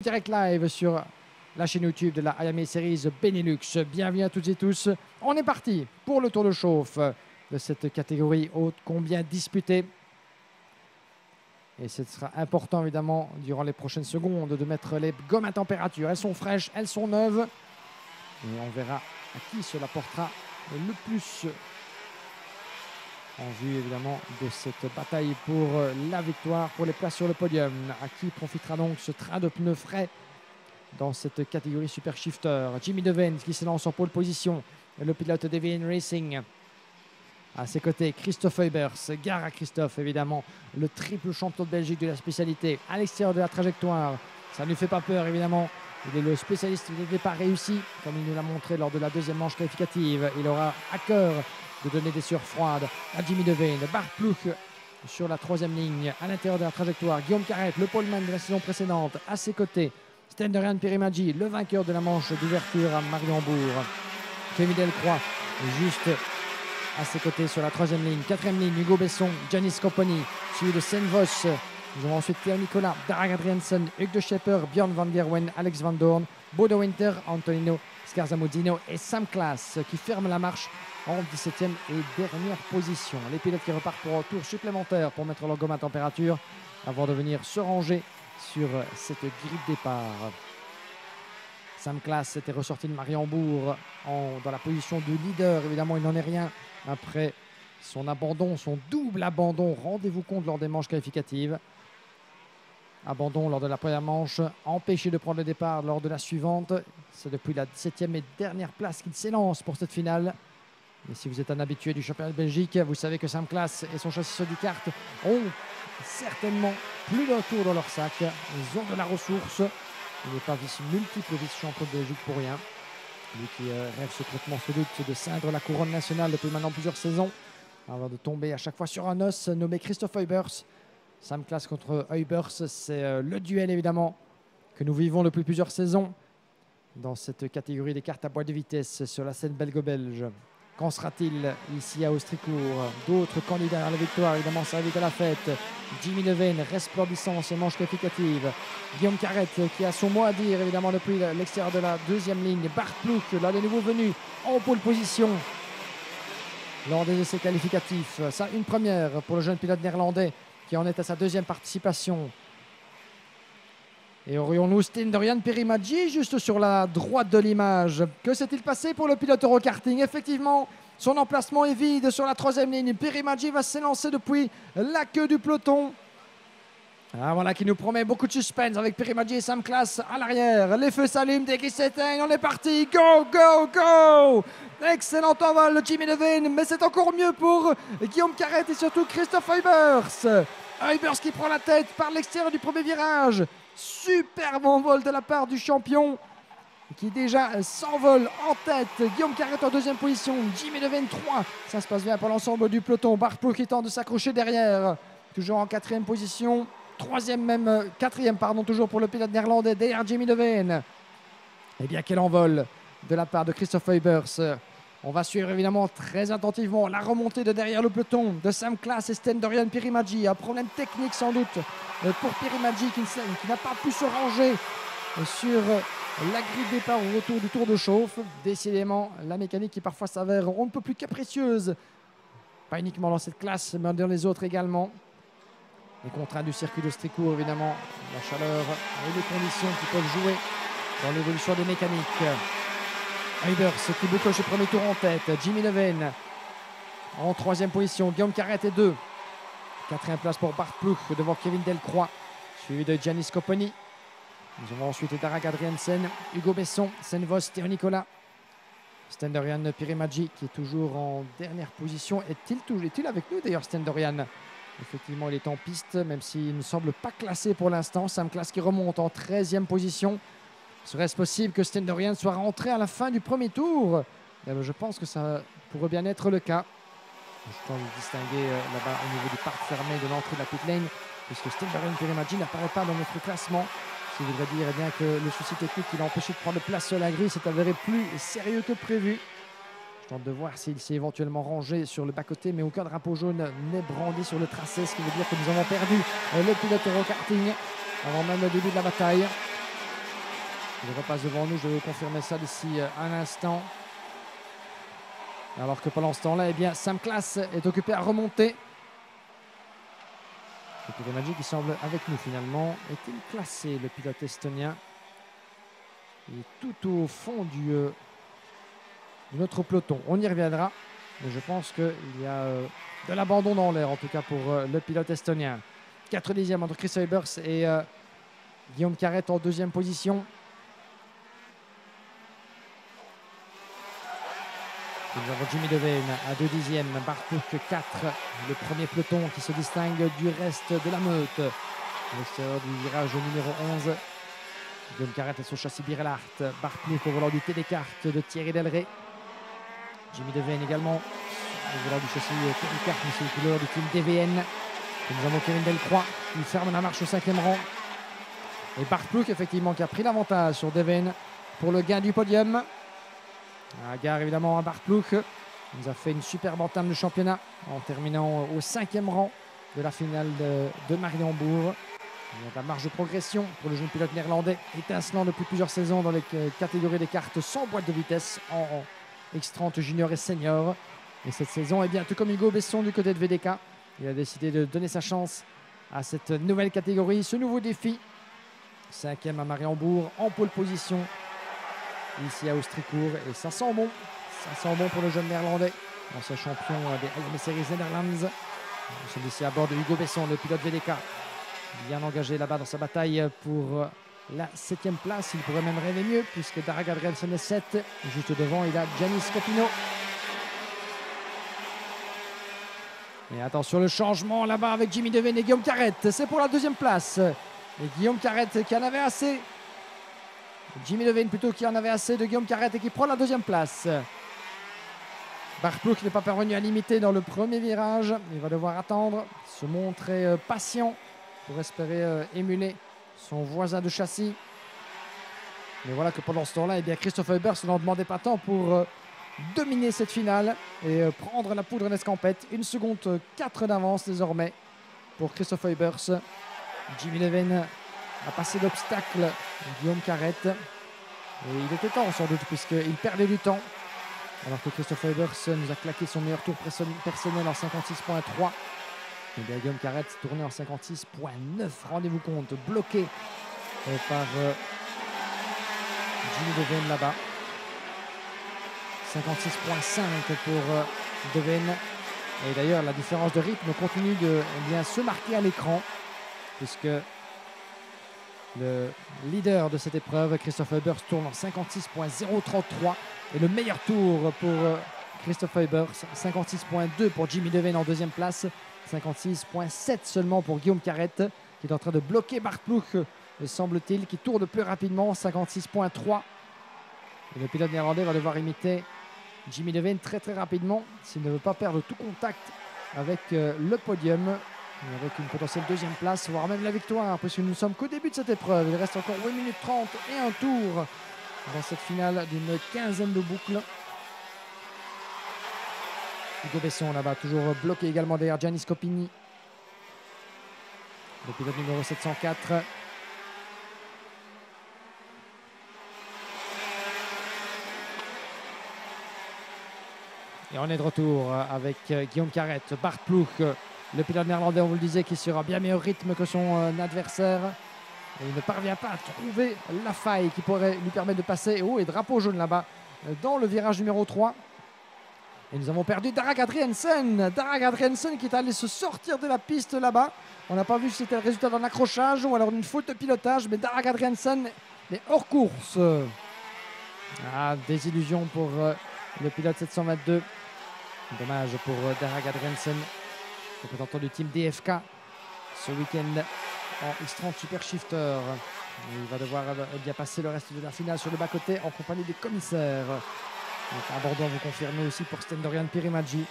direct live sur la chaîne YouTube de la IMA Series Benelux. Bienvenue à toutes et tous. On est parti pour le tour de chauffe de cette catégorie haute combien disputée. Et ce sera important évidemment durant les prochaines secondes de mettre les gommes à température. Elles sont fraîches, elles sont neuves. Et on verra à qui cela portera le plus en vue évidemment de cette bataille pour la victoire, pour les places sur le podium. À qui profitera donc ce train de pneus frais dans cette catégorie Super Shifter. Jimmy Devane qui s'élance en pole position. Le pilote Devane Racing. À ses côtés, Christophe Huybers. Gare à Christophe, évidemment, le triple champion de Belgique de la spécialité. À l'extérieur de la trajectoire, ça ne lui fait pas peur, évidemment. Il est le spécialiste des départs réussis, comme il nous l'a montré lors de la deuxième manche qualificative. Il aura à cœur de donner des sueurs froides à Jimmy Devane. Bart Ploeg sur la troisième ligne, à l'intérieur de la trajectoire. Guillaume Carrette, le poleman de la saison précédente. À ses côtés, Sten-Dorian Perimadji, le vainqueur de la manche d'ouverture à Mariembourg. Kevin Delcroix, juste à ses côtés sur la troisième ligne. Quatrième ligne, Hugo Besson, Giannis Company, suivi de Sen Vos. Nous avons ensuite Theo Nicolas, Darragh Adriaansen, Hugues de Schepper, Björn van Gerwen, Alex Van Doorn, Bodo Winter, Antonino Scarzamuzino et Sam Claas qui ferment la marche en 17e et dernière position. Les pilotes qui repartent pour un tour supplémentaire pour mettre leur gomme à température avant de venir se ranger sur cette grille de départ. Sam Claas était ressorti de Mariembourg dans la position de leader. Évidemment, il n'en est rien après son abandon, son double abandon. Rendez-vous compte lors des manches qualificatives. Abandon lors de la première manche, empêché de prendre le départ lors de la suivante. C'est depuis la 17e et dernière place qu'il s'élance pour cette finale. Et si vous êtes un habitué du championnat de Belgique, vous savez que Sam Claas et son chasseur du kart ont certainement plus d'un tour dans leur sac. Ils ont de la ressource. Il n'est pas multiple vice-champion de Belgique pour rien. Lui qui rêve secrètement sans doute de ceindre la couronne nationale depuis maintenant plusieurs saisons, avant de tomber à chaque fois sur un os nommé Christophe Huybers. Sam Claas contre Huybers, c'est le duel évidemment que nous vivons depuis plusieurs saisons dans cette catégorie des cartes à boîte de vitesse sur la scène belgo-belge. Qu'en sera-t-il ici à Austricourt? D'autres candidats à la victoire, évidemment, ça évite à la fête. Jimmy Devane, resplendissant dans ses manches qualificatives. Guillaume Carrette qui a son mot à dire, évidemment, depuis l'extérieur de la deuxième ligne. Bart Ploeg, là, de nouveau venu en pole position lors des essais qualificatifs. Ça, une première pour le jeune pilote néerlandais qui en est à sa deuxième participation. Et aurions-nous Sten-Dorian Perimadji juste sur la droite de l'image? Que s'est-il passé pour le pilote Eurokarting? Effectivement, son emplacement est vide sur la troisième ligne. Perimadji va s'élancer depuis la queue du peloton. Ah, voilà qui nous promet beaucoup de suspense avec Perimadji et Sam Claas à l'arrière. Les feux s'allument dès qu'ils s'éteignent. On est parti. Go, go, go! Excellent envol de Jimmy Devane, mais c'est encore mieux pour Guillaume Carrette et surtout Christophe Huybers. Huybers qui prend la tête par l'extérieur du premier virage. Superbe envol de la part du champion qui déjà s'envole en tête. Guillaume Carrette en deuxième position, Jimmy Devane 3. Ça se passe bien pour l'ensemble du peloton. Bart Ploeg qui tente de s'accrocher derrière, toujours en quatrième position. Quatrième, toujours pour le pilote néerlandais derrière Jimmy Devane. Et bien quel envol de la part de Christophe Huybers. On va suivre évidemment très attentivement la remontée de derrière le peloton de Sam Claas et Sten-Dorian Perimadji. Un problème technique sans doute pour Perimadji qui n'a pas pu se ranger sur la grille de départ au retour du tour de chauffe. Décidément, la mécanique qui parfois s'avère on ne peut plus capricieuse. Pas uniquement dans cette classe, mais dans les autres également. Les contraintes du circuit d'Austricourt, évidemment, la chaleur et les conditions qui peuvent jouer dans l'évolution des mécaniques. Huybers qui boucle ce premier tour en tête. Jimmy Devane en troisième position. Guillaume Carrette est 2. Quatrième place pour Bart Ploeg devant Kevin Delcroix, suivi de Giannis Company. Nous avons ensuite Darragh Adriaansen, Hugo Besson, Sen Vos, Theo Nicolas. Sten-Dorian Perimadji qui est toujours en dernière position. Est-il avec nous d'ailleurs, Sten-Dorian? Effectivement, il est en piste, même s'il ne semble pas classé pour l'instant. Sam Claas qui remonte en 13e position. Serait-ce possible que Sten-Dorian soit rentré à la fin du premier tour? Je pense que ça pourrait bien être le cas. Je tente de distinguer là-bas au niveau du parc fermé de l'entrée de la pit lane, puisque Sten-Dorian Perimadji n'apparaît pas dans notre classement. Ce qui voudrait dire bien que le souci technique qui l'a empêché de prendre place sur la grille s'est avéré plus sérieux que prévu. Je tente de voir s'il s'est éventuellement rangé sur le bas-côté, mais aucun drapeau jaune n'est brandi sur le tracé, ce qui veut dire que nous avons perdu le pilote Eurokarting avant même le début de la bataille. Il repasse devant nous, je vais vous confirmer ça d'ici un instant. Alors que pendant ce temps-là, eh bien, Sam Klaas est occupé à remonter. Et puis Pirimagi qui semble avec nous finalement. Est-il classé, le pilote estonien? Il est tout au fond de notre peloton. On y reviendra. Mais je pense qu'il y a de l'abandon dans l'air, en tout cas pour le pilote estonien. 4 dixièmes entre Chris Eubers et Guillaume Caret en deuxième position. Nous avons Jimmy Devane à 2 dixièmes, Bart Ploeg 4, le premier peloton qui se distingue du reste de la meute. À l'extérieur du virage numéro 11, Guillaume Caret et son châssis Birelart, Bart Ploeg au volant du TD-Kart de Thierry Delray. Jimmy Devane également au volant du châssis TD-Kart, mais c'est le couleur du team DVN. Et nous avons Kevin Delcroix qui ferme la marche au 5e rang. Et Bart Ploeg effectivement qui a pris l'avantage sur Devane pour le gain du podium. À gare évidemment à Bart Ploeg. Il nous a fait une superbe entame de championnat en terminant au 5e rang de la finale de Mariembourg. Il y a de la marge de progression pour le jeune pilote néerlandais, étincelant depuis plusieurs saisons dans les catégories des cartes sans boîte de vitesse en X30 junior et senior. Et cette saison, eh bien, tout comme Hugo Besson du côté de VDK, il a décidé de donner sa chance à cette nouvelle catégorie, ce nouveau défi. 5e à Mariembourg, en pole position ici à Austricourt, et ça sent bon pour le jeune néerlandais, ancien champion des AMA Series Netherlands. Nous sommes ici à bord de Hugo Besson, le pilote VDK, bien engagé là-bas dans sa bataille pour la 7e place. Il pourrait même rêver mieux puisque Darragh Adriaensen est 7, juste devant il a Gianni Scopino. Et attention le changement là-bas avec Jimmy Devane et Guillaume Caret, c'est pour la 2e place. Et Guillaume Caret qui en avait assez. Jimmy Devane plutôt qui en avait assez de Guillaume Caret et qui prend la 2e place. Bart Ploeg n'est pas parvenu à limiter dans le premier virage. Il va devoir attendre, se montrer patient pour espérer émuler son voisin de châssis. Mais voilà que pendant ce temps-là, eh bien, Christophe Eubers n'en demandait pas tant pour dominer cette finale et prendre la poudre en escampette. 1 seconde 4 d'avance désormais pour Christophe Eubers. Jimmy Devane a passé l'obstacle Guillaume Caret. Et il était temps sans doute puisqu'il perdait du temps. Alors que Christophe Eubers nous a claqué son meilleur tour personnel en 56.3. Et bien Guillaume Caret tourné en 56.9. Rendez-vous compte, bloqué par Jimmy Devane là-bas. 56.5 pour Devane. Et d'ailleurs la différence de rythme continue de bien se marquer à l'écran puisque le leader de cette épreuve, Christophe Eubers, tourne en 56.033 et le meilleur tour pour Christophe Eubers, 56.2 pour Jimmy Devane en 2e place, 56.7 seulement pour Guillaume Caret qui est en train de bloquer Bart Ploeg, semble-t-il, qui tourne plus rapidement, 56.3. Et le pilote néerlandais va devoir imiter Jimmy Devane très rapidement s'il ne veut pas perdre tout contact avec le podium. Avec une potentielle 2e place, voire même la victoire, parce que nous ne sommes qu'au début de cette épreuve. Il reste encore 8 minutes 30 et un tour dans cette finale d'une 15aine de boucles. Hugo Besson là-bas, toujours bloqué également derrière Gianni Scopini. Le pilote numéro 704. Et on est de retour avec Guillaume Caret, Bart Ploeg. Le pilote néerlandais, on vous le disait, qui sera bien meilleur rythme que son adversaire. Et il ne parvient pas à trouver la faille qui pourrait lui permettre de passer. Oh, et drapeau jaune là-bas dans le virage numéro 3. Et nous avons perdu Darragh Adriaensen. Darragh Adriaensen qui est allé se sortir de la piste là-bas. On n'a pas vu si c'était le résultat d'un accrochage ou alors d'une faute de pilotage. Mais Darragh Adriaensen est hors course. Ah, désillusion pour le pilote 722. Dommage pour Darragh Adriaensen, représentant du team DFK ce week-end en X30 Super Shifter. Il va devoir bien passer le reste de la finale sur le bas-côté en compagnie des commissaires. Donc, abordons, vous confirmez aussi pour Sten-Dorian Pirimagi.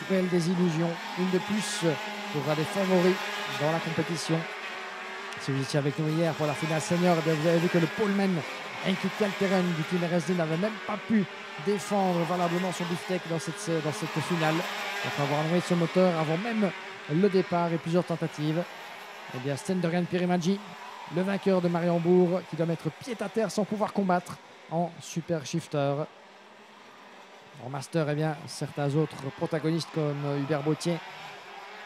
Cruelle désillusion, une de plus pour un des favoris dans la compétition. Si vous étiez avec nous hier pour la finale senior, eh bien vous avez vu que le poleman Henki Kalteren du team RSD n'avait même pas pu défendre valablement son beefsteak dans cette finale. Après avoir enlevé son moteur avant même le départ et plusieurs tentatives. Eh bien Sten-Dorian Pirimagi le vainqueur de Mariembourg qui doit mettre pied à terre sans pouvoir combattre en Super Shifter. En Master, eh bien, certains autres protagonistes comme Hubert Bautier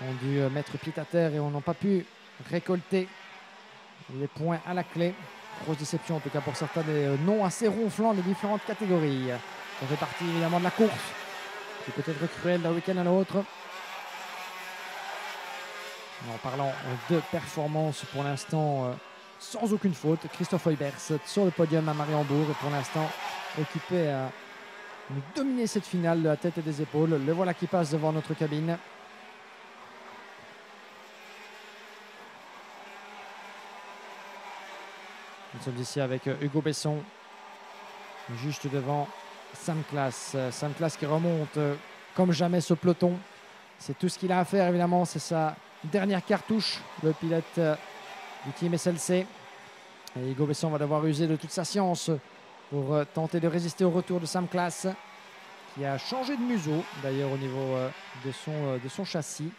ont dû mettre pied à terre et n'ont pas pu récolter les points à la clé. Grosse déception en tout cas pour certains des noms assez ronflants des différentes catégories. Ça fait partie évidemment de la course qui peut être cruelle d'un week-end à l'autre. En parlant de performance pour l'instant sans aucune faute, Christophe Heubers sur le podium à Mariembourg et pour l'instant occupé à nous dominer cette finale de la tête et des épaules. Le voilà qui passe devant notre cabine. Nous sommes ici avec Hugo Besson, juste devant Sam Class. Sam Class qui remonte comme jamais ce peloton. C'est tout ce qu'il a à faire évidemment, c'est sa dernière cartouche, le pilote du team SLC. Et Hugo Besson va devoir user de toute sa science pour tenter de résister au retour de Sam Class, qui a changé de museau d'ailleurs au niveau de son châssis.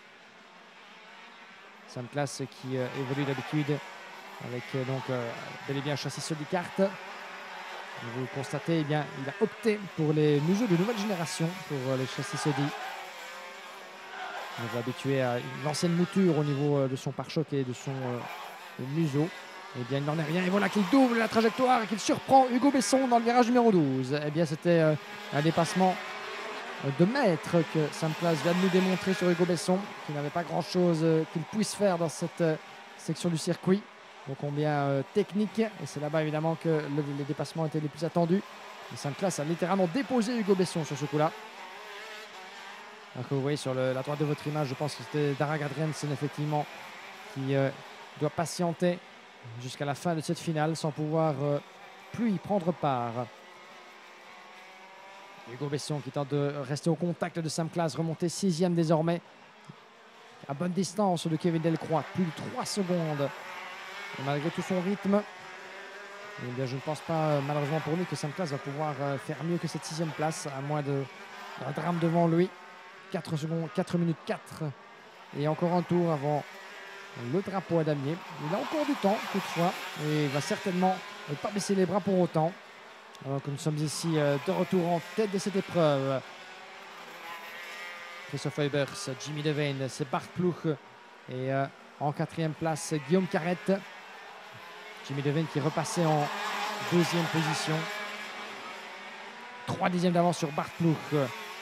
Sam Class qui évolue d'habitude avec bel et bien un châssis Solicart. Vous le constatez, eh bien, il a opté pour les museaux de nouvelle génération pour les châssis Sodi. On va habituer à une ancienne mouture au niveau de son pare-choc et de son museau. Eh bien, il n'en est rien. Et voilà qu'il double la trajectoire et qu'il surprend Hugo Besson dans le virage numéro 12. Eh bien, c'était un dépassement de maître que Sam Class vient de nous démontrer sur Hugo Besson, qui n'avait pas grand-chose qu'il puisse faire dans cette section du circuit. Donc combien technique, et c'est là-bas évidemment que les dépassements étaient les plus attendus. Et Sam Class a littéralement déposé Hugo Besson sur ce coup-là. Donc vous voyez sur la droite de votre image, je pense que c'était Darragh Adriansen effectivement qui doit patienter jusqu'à la fin de cette finale sans pouvoir plus y prendre part. Hugo Besson qui tente de rester au contact de Sam Class, remonté 6e désormais, à bonne distance de Kevin Delcroix, plus de 3 secondes. Et malgré tout son rythme, eh bien, je ne pense pas malheureusement pour lui que Sam Class va pouvoir faire mieux que cette 6e place, à moins d'un drame devant lui. 4 minutes 4 et encore un tour avant le drapeau à damier. Il a encore du temps toutefois et il va certainement ne pas baisser les bras pour autant. Alors que nous sommes ici de retour en tête de cette épreuve. Christophe Heubers, Jimmy Devane, c'est Bart Plouch et en 4e place Guillaume Carrette. Jimmy Devane qui est repassé en 2e position. 3 dixièmes d'avance sur Bart Plouch.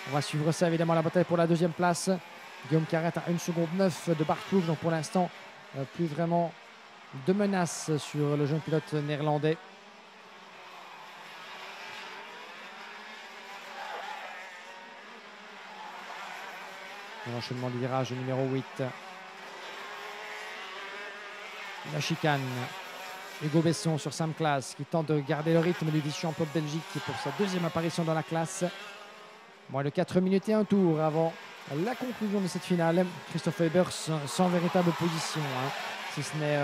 On va suivre ça évidemment la bataille pour la 2e place. Guillaume Carrette à 1 seconde 9 de Bart Plouch. Donc pour l'instant, plus vraiment de menace sur le jeune pilote néerlandais. L'enchaînement du virage numéro 8. La chicane. Hugo Besson sur Sam Class qui tente de garder le rythme du vice-champion de Belgique pour sa 2e apparition dans la classe. Moins de 4 minutes et un tour avant la conclusion de cette finale. Christophe Heubers sans véritable position, si ce n'est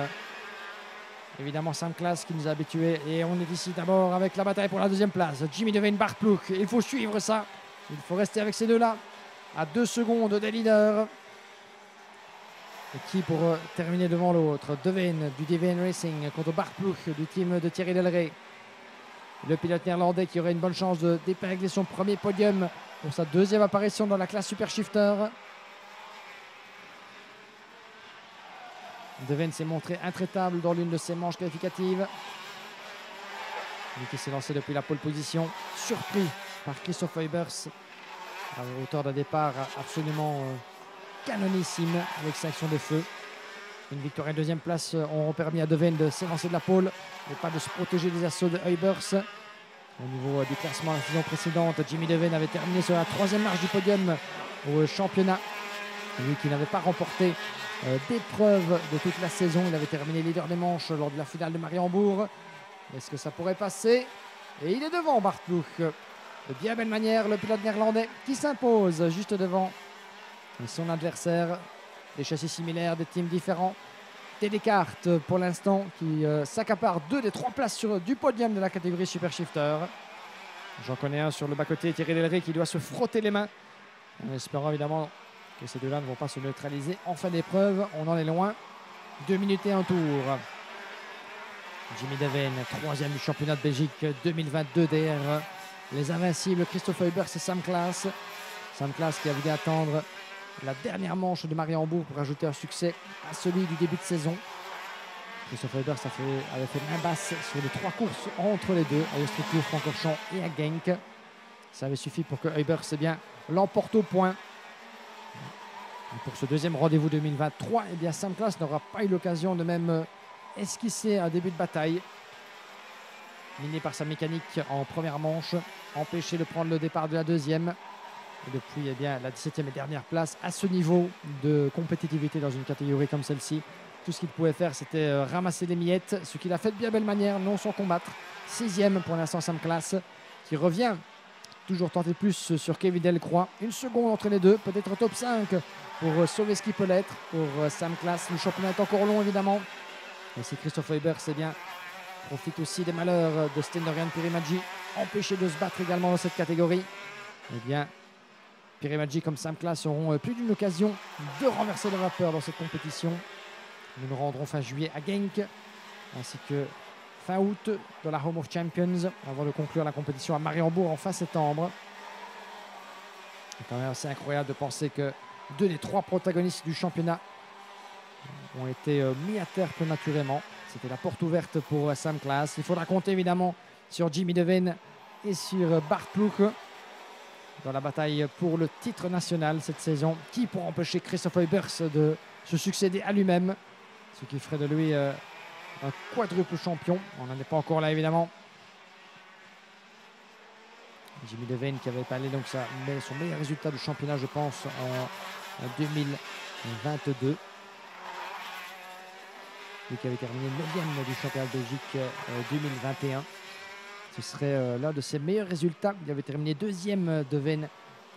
évidemment Sam Class qui nous a habitués. Et on est ici d'abord avec la bataille pour la 2e place. Jimmy Devane, Bart Plouch. Il faut suivre ça. Il faut rester avec ces deux-là à 2 secondes des leaders. Et qui pour terminer devant l'autre? Devane du Devane Racing contre Bart Plouch du team de Thierry Delray. Le pilote néerlandais qui aurait une bonne chance d'épingler son premier podium pour sa 2e apparition dans la classe Super Shifter. Devane s'est montré intraitable dans l'une de ses manches qualificatives. Lui qui s'est lancé depuis la pole position, surpris par Christophe Heubers à hauteur d'un départ absolument canonissime avec sanction de feu. Une victoire et 2e place ont permis à Devane de s'élancer de la pole et pas de se protéger des assauts de Heubers. Au niveau du classement la saison précédente, Jimmy Devane avait terminé sur la 3e marche du podium au championnat. Lui qui n'avait pas remporté d'épreuve de toute la saison. Il avait terminé leader des manches lors de la finale de Mariembourg. Est-ce que ça pourrait passer? Et il est devant Bart Plouch. De bien belle manière, le pilote néerlandais qui s'impose juste devant son adversaire. Des châssis similaires, des teams différents. TD Kart pour l'instant qui s'accapare 2 des 3 places du podium de la catégorie Super Shifter. J'en connais un sur le bas-côté, Thierry Delray, qui doit se frotter les mains. En espérant évidemment que ces deux-là ne vont pas se neutraliser en fin d'épreuve. On en est loin. 2 minutes et un tour. Jimmy Devane, 3e du championnat de Belgique 2022 derrière les invincibles Christophe Huybers et Sam Claes. Sam Claes qui avait dû attendre la dernière manche de Mariembourg pour ajouter un succès à celui du début de saison. Christophe Huybers avait fait main basse sur les 3 courses entre les deux, à Ostricourt, Francorchamps et à Genk. Ça avait suffi pour que Huybers l'emporte au point. Et pour ce deuxième rendez-vous 2023, eh bien Sam Claes n'aura pas eu l'occasion de même esquisser un début de bataille. Miné par sa mécanique en première manche, empêché de prendre le départ de la deuxième. Et depuis eh bien, la 17e et dernière place, à ce niveau de compétitivité dans une catégorie comme celle-ci, tout ce qu'il pouvait faire, c'était ramasser les miettes, ce qu'il a fait de bien belle manière, non sans combattre. 6e pour l'instant Sam Claes, qui revient toujours tenter plus sur Kevin Delcroix. Une seconde entre les deux, peut-être top 5 pour sauver ce qui peut l'être pour Sam Claes. Le championnat est encore long évidemment. Et si Christophe Huybers profite aussi des malheurs de Sten-Orjan Pirimadji, empêché de se battre également dans cette catégorie, eh bien Pirimadji comme Sam Claes auront plus d'une occasion de renverser le vapeur dans cette compétition. Nous nous rendrons fin juillet à Genk, ainsi que fin août dans la Home of Champions, avant de conclure la compétition à Mariembourg en fin septembre. C'est quand même assez incroyable de penser que 2 des 3 protagonistes du championnat ont été mis à terre prématurément. C'était la porte ouverte pour Sam Claes. Il faudra compter évidemment sur Jimmy Devane et sur Bart Ploeg dans la bataille pour le titre national cette saison. Qui pourra empêcher Christophe Huybers de se succéder à lui-même, ce qui ferait de lui un quadruple champion. On n'en est pas encore là évidemment. Jimmy Devane qui avait parlé donc son meilleur résultat du championnat, je pense, en 2022. Lui qui avait terminé 9e du championnat de Belgique 2021. Ce serait l'un de ses meilleurs résultats. Il avait terminé 2e Devane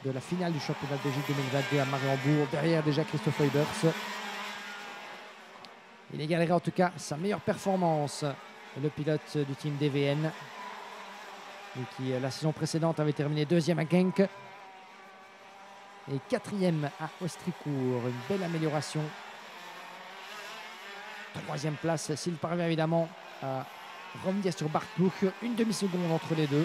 de la finale du championnat de Belgique 2022 à Mariembourg, derrière déjà Christophe Huybers. Il égalerait en tout cas sa meilleure performance, le pilote du team DVN, qui la saison précédente avait terminé 2e à Genk et 4e à Ostricourt. Une belle amélioration. 3e place s'il parvient évidemment à revenir sur Bart Ploeg, une demi-seconde entre les deux.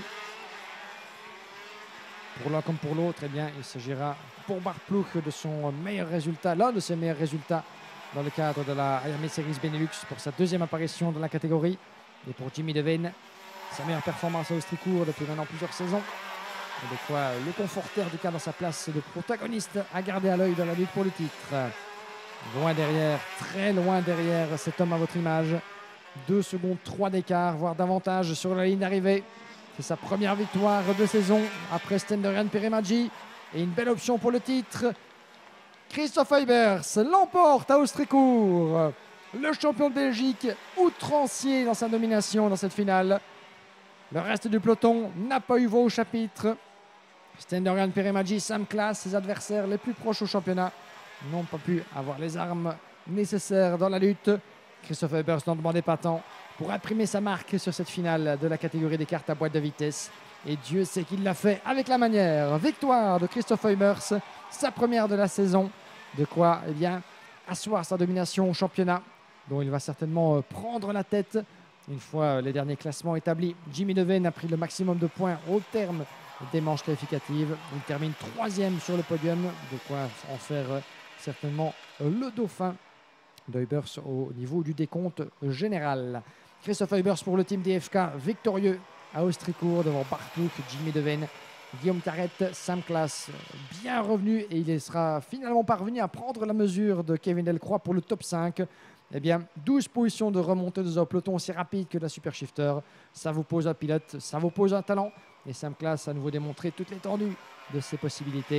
Pour l'un comme pour l'autre, eh bien, il s'agira pour Bart Ploeg de son meilleur résultat, l'un de ses meilleurs résultats dans le cadre de la AMA Series Benelux pour sa 2e apparition dans la catégorie. Et pour Jimmy Devane, sa meilleure performance à Ostricourt depuis maintenant plusieurs saisons. Et de quoi le conforter du cas dans sa place de protagoniste à garder à l'œil dans la lutte pour le titre. Loin derrière, très loin derrière cet homme à votre image. 2 secondes 3 d'écart, voire davantage sur la ligne d'arrivée. C'est sa première victoire de saison après Sten-Orjan Pirimadji. Et une belle option pour le titre. Christophe Huybers l'emporte à Ostricourt. Le champion de Belgique, outrancier dans sa domination dans cette finale. Le reste du peloton n'a pas eu voix au chapitre. Sten-Orjan Pirimadji, Sam Claes, ses adversaires les plus proches au championnat, n'ont pas pu avoir les armes nécessaires dans la lutte. Christophe Huybers n'en demandait pas tant pour imprimer sa marque sur cette finale de la catégorie des cartes à boîte de vitesse. Et Dieu sait qu'il l'a fait avec la manière. Victoire de Christophe Huybers, sa première de la saison. De quoi eh bien, asseoir sa domination au championnat, dont il va certainement prendre la tête. Une fois les derniers classements établis, Jimmy Devane a pris le maximum de points au terme des manches qualificatives. Il termine 3e sur le podium, de quoi en faire certainement le dauphin de Huybers au niveau du décompte général. Christophe Huybers pour le team DFK, victorieux à Ostricourt devant Bart Ploeg, Jimmy Devane, Guillaume Tarrette, Sam Claes, bien revenu, et il sera finalement parvenu à prendre la mesure de Kevin Delcroix pour le top 5. Eh bien, 12 positions de remontée dans un peloton aussi rapide que la Super Shifter. Ça vous pose un pilote, ça vous pose un talent. Et Sam Claes a à nouveau démontré toute l'étendue de ses possibilités.